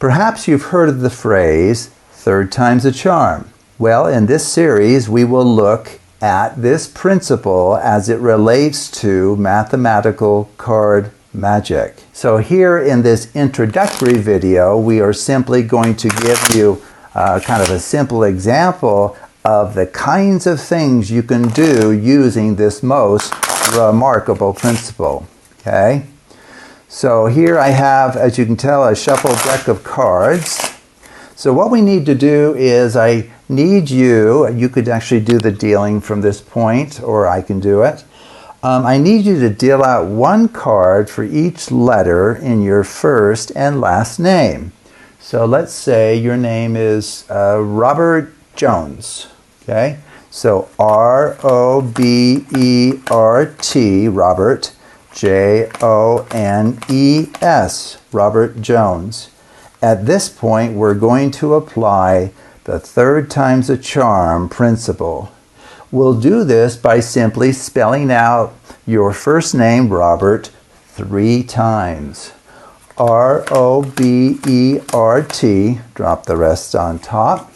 Perhaps you've heard of the phrase, third time's a charm. Well, in this series, we will look at this principle as it relates to mathematical card magic. So here in this introductory video, we are simply going to give you kind of a simple example of the kinds of things you can do using this most remarkable principle. Okay? So here I have, as you can tell, a shuffled deck of cards. So what we need to do is I need you could actually do the dealing from this point, or I can do it. I need you to deal out one card for each letter in your first and last name. So let's say your name is Robert Jones. Okay? So R-O-B-E-R-T, Robert, J-O-N-E-S, Robert Jones. At this point, we're going to apply the third time's a charm principle. We'll do this by simply spelling out your first name, Robert, 3 times. R-O-B-E-R-T, drop the rest on top.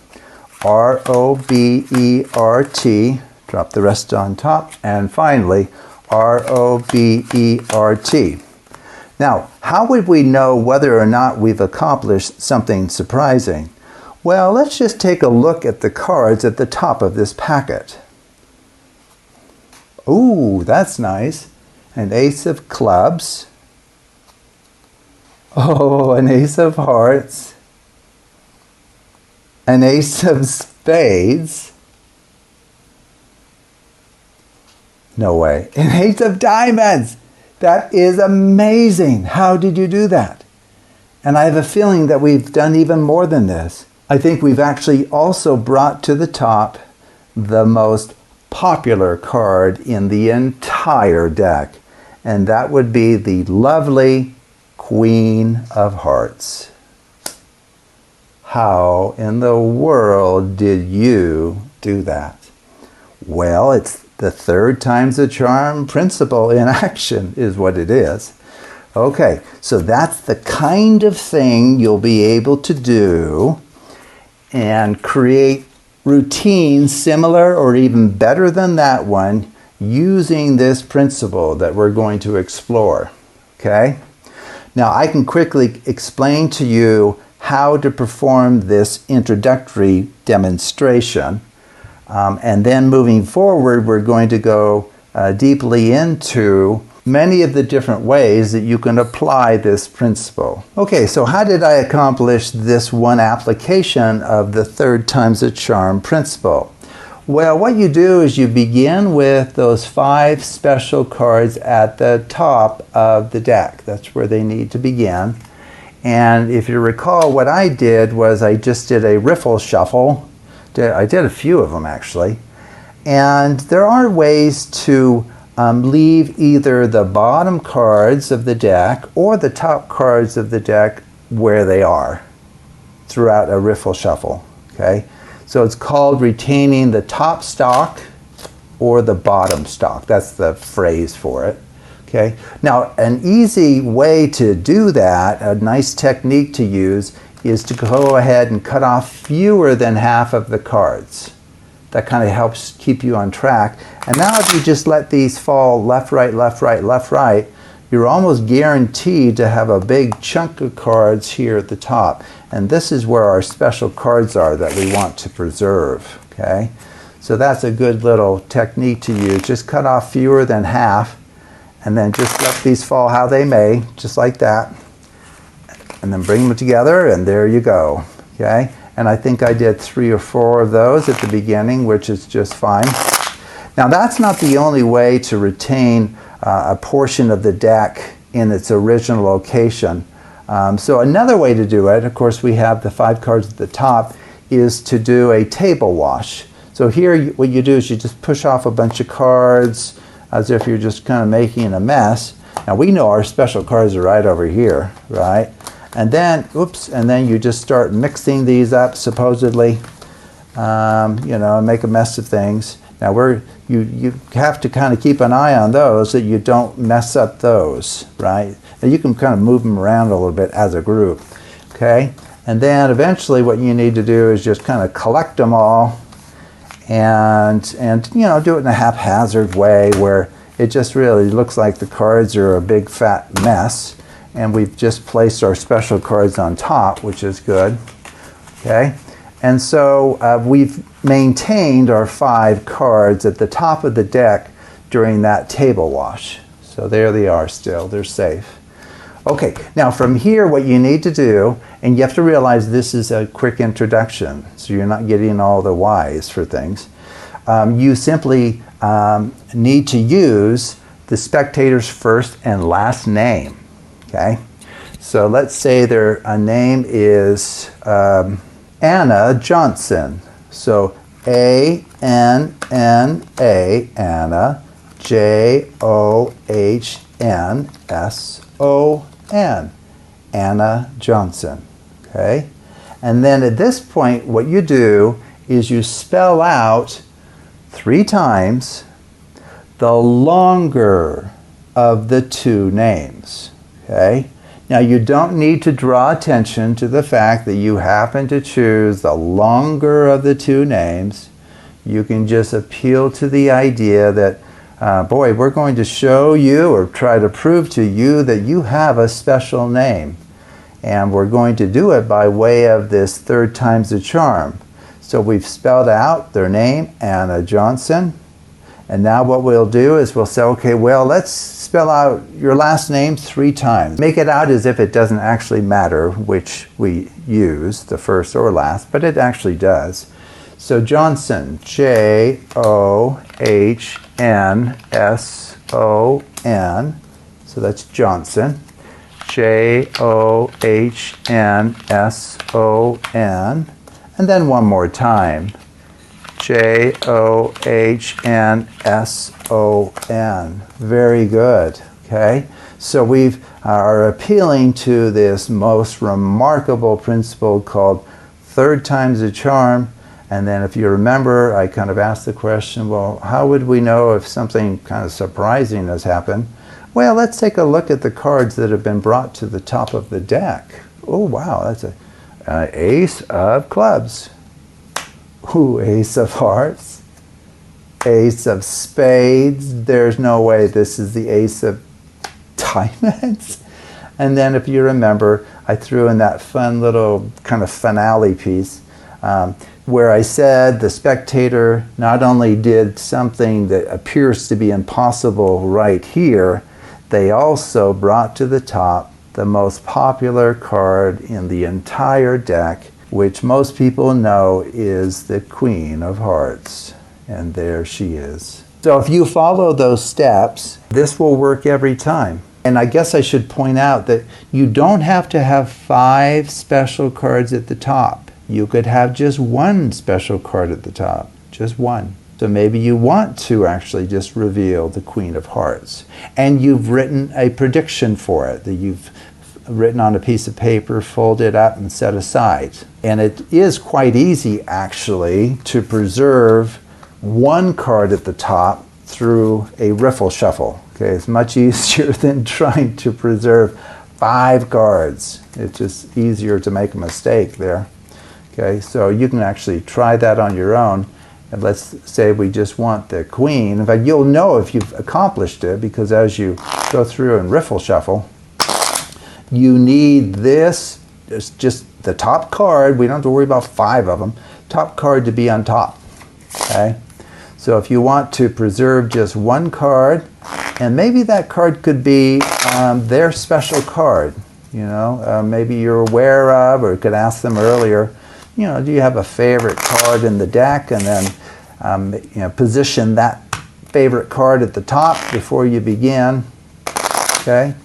R-O-B-E-R-T, drop the rest on top. And finally, R-O-B-E-R-T. Now, how would we know whether or not we've accomplished something surprising? Well, let's just take a look at the cards at the top of this packet. Ooh, that's nice. An ace of clubs. Oh, an ace of hearts. An ace of spades. No way. An ace of diamonds. That is amazing. How did you do that? And I have a feeling that we've done even more than this. I think we've actually also brought to the top the most popular card in the entire deck. And that would be the lovely Queen of Hearts. How in the world did you do that? Well, it's the third time's a charm principle in action is what it is. Okay, so that's the kind of thing you'll be able to do and create routines similar or even better than that one using this principle that we're going to explore. Okay? Now I can quickly explain to you how to perform this introductory demonstration. And then moving forward, we're going to go deeply into many of the different ways that you can apply this principle. Okay, so how did I accomplish this one application of the third time's a charm principle? Well, what you do is you begin with those 5 special cards at the top of the deck. That's where they need to begin. And if you recall, what I did was I just did a riffle shuffle. I did a few of them actually. And there are ways to leave either the bottom cards of the deck or the top cards of the deck where they are throughout a riffle shuffle. Okay? So it's called retaining the top stock or the bottom stock. That's the phrase for it. Okay? Now, an easy way to do that, a nice technique to use, is to go ahead and cut off fewer than half of the cards. That kind of helps keep you on track. And now if you just let these fall left, right, left, right, left, right, you're almost guaranteed to have a big chunk of cards here at the top. And this is where our special cards are that we want to preserve. Okay? So that's a good little technique to use. Just cut off fewer than half, and then just let these fall how they may, just like that. And then bring them together, and there you go. Okay? And I think I did 3 or 4 of those at the beginning, which is just fine. Now that's not the only way to retain a portion of the deck in its original location. So another way to do it, of course we have the 5 cards at the top, is to do a table wash. So here what you do is you just push off a bunch of cards as if you're just kind of making a mess. Now we know our special cards are right over here, right? And then, oops, and then you just start mixing these up, supposedly, and make a mess of things. Now you have to kind of keep an eye on those that you don't mess up those, right? And you can kind of move them around a little bit as a group, okay? And then eventually what you need to do is just kind of collect them all and you know, do it in a haphazard way where it just really looks like the cards are a big fat mess, and we've just placed our special cards on top, which is good. Okay, and so we've maintained our 5 cards at the top of the deck during that table wash. So there they are still, they're safe. Okay, now from here what you need to do, and you have to realize this is a quick introduction, so you're not getting all the whys for things. You simply need to use the spectator's first and last name. Okay, so let's say their name is Anna Johnson. So A-N-N-A, Anna, J-O-H-N-S-O-N, Anna Johnson. Okay, and then at this point what you do is you spell out 3 times the longer of the 2 names. Okay, now you don't need to draw attention to the fact that you happen to choose the longer of the 2 names. You can just appeal to the idea that boy, we're going to show you or try to prove to you that you have a special name. And we're going to do it by way of this 3rd time's the charm. So we've spelled out their name, Anna Johnson. And now what we'll do is we'll say, okay, well, let's spell out your last name 3 times. Make it out as if it doesn't actually matter which we use, the first or last, but it actually does. So Johnson, J-O-H-N-S-O-N. So that's Johnson. J-O-H-N-S-O-N. And then one more time. J-O-H-N-S-O-N. Very good. Okay? So we are appealing to this most remarkable principle called 3rd time's the charm. And then if you remember, I kind of asked the question, well, how would we know if something kind of surprising has happened? Well, let's take a look at the cards that have been brought to the top of the deck. Oh, wow, that's an ace of clubs. Ooh, ace of hearts. Ace of spades. There's no way this is the ace of diamonds. And then if you remember, I threw in that fun little kind of finale piece where I said the spectator not only did something that appears to be impossible right here, they also brought to the top the most popular card in the entire deck, which most people know is the Queen of Hearts. And there she is. So if you follow those steps, this will work every time. And I guess I should point out that you don't have to have 5 special cards at the top. You could have just 1 special card at the top, just 1. So maybe you want to actually just reveal the Queen of Hearts. And you've written a prediction for it that you've written on a piece of paper, folded up and set aside. And it is quite easy actually to preserve 1 card at the top through a riffle shuffle. Okay, it's much easier than trying to preserve 5 cards. It's just easier to make a mistake there. Okay, so you can actually try that on your own. And let's say we just want the Queen. In fact, you'll know if you've accomplished it because as you go through and riffle shuffle, you need this, it's just the top card. We don't have to worry about 5 of them. Top card to be on top. Okay, so if you want to preserve just 1 card, and maybe that card could be their special card, you know, maybe you're aware of, or you could ask them earlier, you know, do you have a favorite card in the deck? And then, you know, position that favorite card at the top before you begin, okay?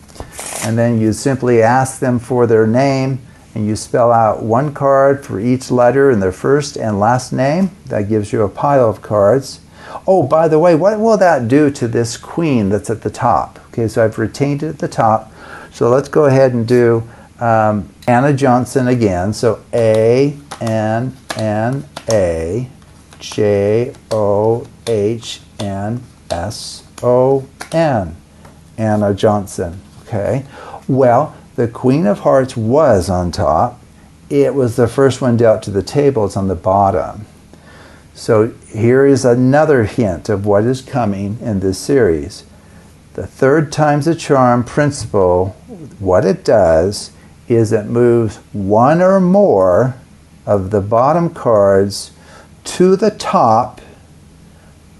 And then you simply ask them for their name, and you spell out 1 card for each letter in their first and last name. That gives you a pile of cards. Oh, by the way, what will that do to this Queen that's at the top? Okay, so I've retained it at the top. So let's go ahead and do Anna Johnson again. So A-N-N-A-J-O-H-N-S-O-N. Anna Johnson. Okay. Well, the Queen of Hearts was on top, it was the first one dealt to the table. It's on the bottom. So here is another hint of what is coming in this series. The third times the charm principle, what it does is it moves one or more of the bottom cards to the top,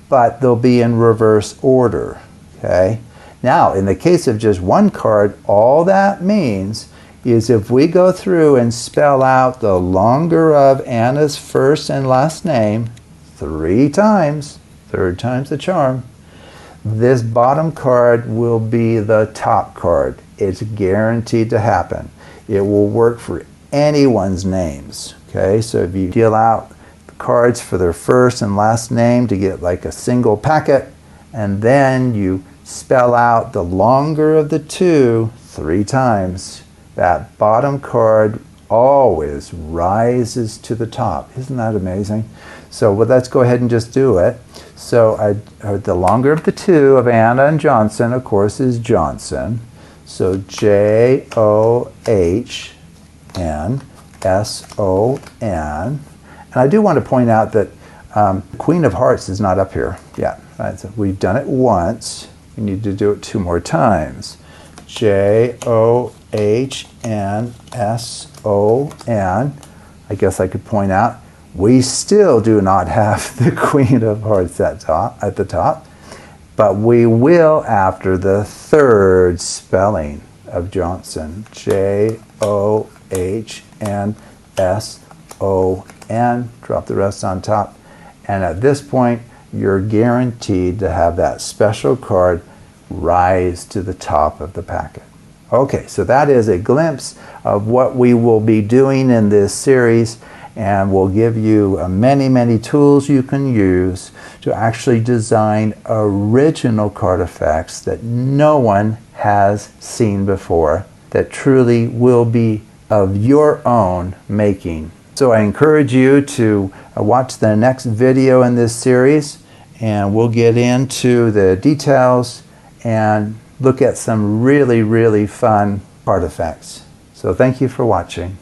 but they'll be in reverse order. Okay? Now, in the case of just one card, all that means is if we go through and spell out the longer of Anna's first and last name 3 times, third time's the charm, this bottom card will be the top card. It's guaranteed to happen. It will work for anyone's names. Okay, so if you deal out the cards for their first and last name to get like a single packet, and then you spell out the longer of the two 3 times, that bottom card always rises to the top. Isn't that amazing? So let's go ahead and just do it. So the longer of the two of Anna and Johnson, of course, is Johnson. So J-O-H-N-S-O-N. And I do want to point out that Queen of Hearts is not up here yet. Right? So we've done it once. We need to do it 2 more times. J-O-H-N-S-O-N. I guess I could point out we still do not have the Queen of Hearts at the top, but we will after the third spelling of Johnson. J-O-H-N-S-O-N. Drop the rest on top. And at this point, you're guaranteed to have that special card rise to the top of the packet. Okay, so that is a glimpse of what we will be doing in this series, and we'll give you many, many tools you can use to actually design original card effects that no one has seen before, that truly will be of your own making. So I encourage you to watch the next video in this series, and we'll get into the details and look at some really, really fun card effects. So thank you for watching.